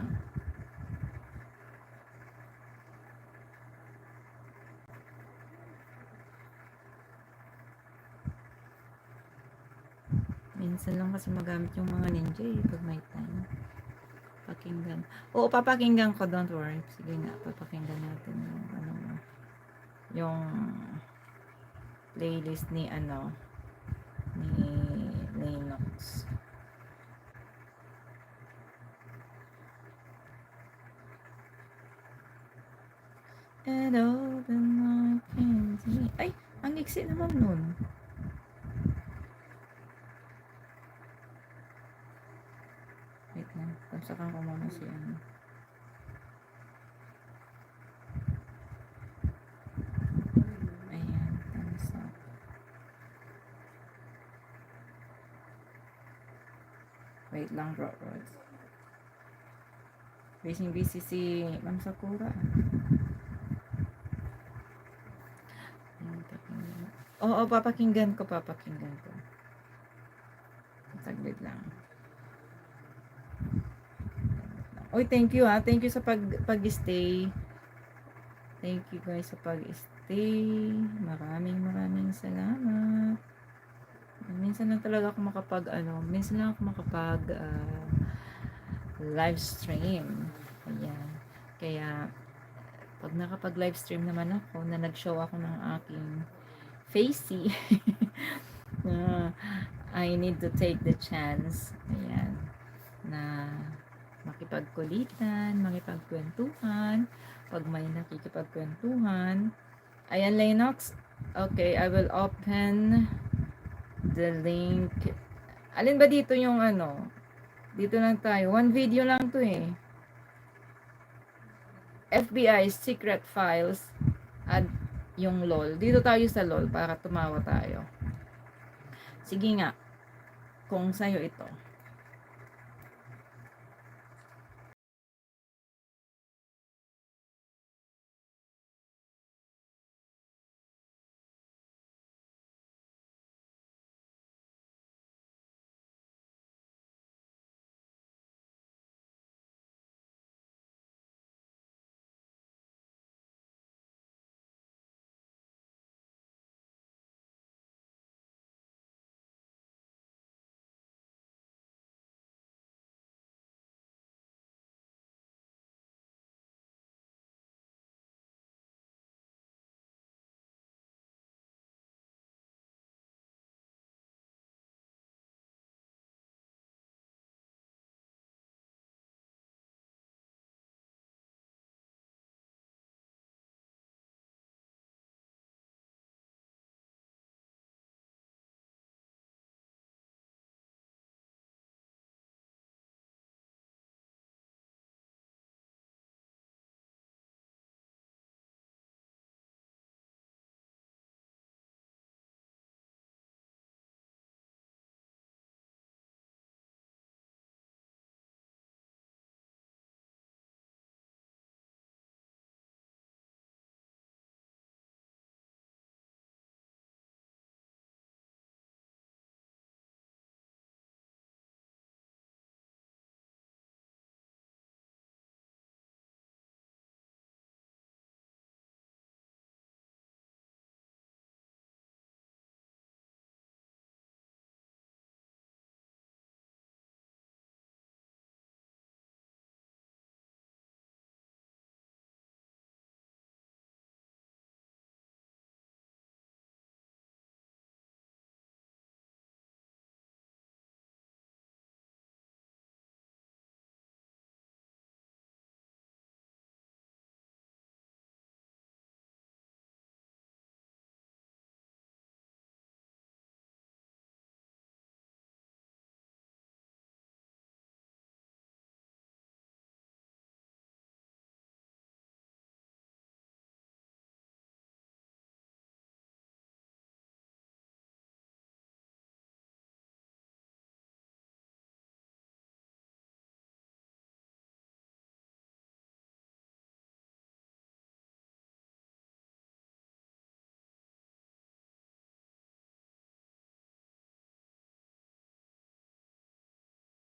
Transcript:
lang. Minsan lang kasi magamit yung mga ninja pag may time. Pakinggan. Oo, papakinggan ko, don't worry. Sige nga, papakinggan natin yung yung playlist ni ni Lennox. And all the night can see. Ay, ang iksi naman nun. Wait lang, tamsakan ko muna si Ayan, tamsak. Wait lang, bro. Busy si Ma'am Sakura. Oo, papakinggan ko. Saglit lang. Oy, thank you ha. Thank you sa pag-stay. Thank you guys sa pag-stay. Maraming salamat. Minsan lang talaga ako minsan lang ako makapag live stream. Ayan. Kaya pag nakapag live stream naman ako, na nag-show ako ng aking facey. I need to take the chance. Ayan. Na makipagkulitan, makipagkwentuhan. Pag may nakikipagkwentuhan. Ayan, Lennox. Okay, I will open the link. Alin ba dito yung Dito lang tayo. One video lang to eh. FBI Secret Files at yung LOL. Dito tayo sa LOL para tumawa tayo. Sige nga. Kung sa'yo ito.